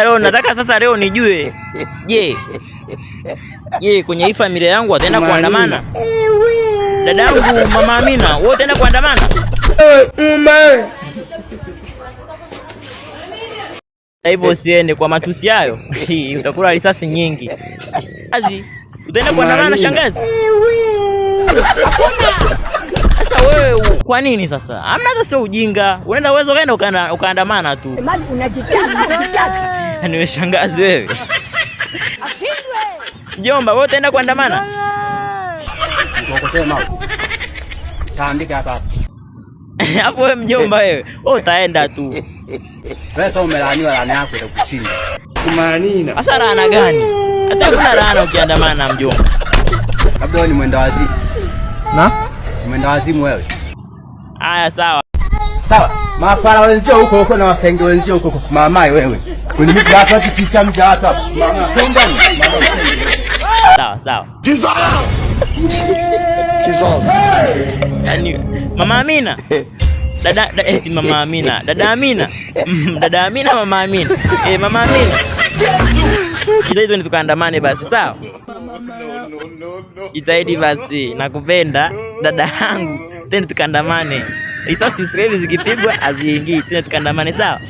Leo nataka sasa leo nijue. Je, kwenye hii familia yangu wataenda kuandamana? Dadangu Mama Amina, wewe utaenda kuandamana? Hivyo usiende kwa matusi hayo. Utakula risasi nyingi. Shangazi, utaenda kuandamana shangazi? Sasa wewe kwa nini sasa? Hamna, hata sio ujinga. Unaenda uwezo kaenda ukaandamana tu. Unajitaka. Ni shangazi wewe. Mjomba, wewe utaenda kuandamana? Taandika hapa. Hapo wewe mjomba wewe. Wewe utaenda tu. Wewe kama umelaaniwa laana yako itakushinda. Kumaanina. Sasa laana gani? Hata kuna laana ukiandamana mjomba. Labda wewe ni mwenda wazimu. Na? Mwenda wazimu wewe. Haya sawa. Sawa. Mafara wenzio huko na wafenge wenzio huko mamai wewe. Kuni mtu hapa tukisha mja hapa. Mama pendani. Sawa. Yaani Mama Amina. Mama Amina. Dada Amina. Dada Amina, Mama Amina. Mama Amina. Hizo ni tukaandamane basi, sawa? Itaidi basi, nakupenda dada yangu. Tena tukaandamane. Risasi Israeli zikipigwa aziingii. Tena tukaandamane, sawa?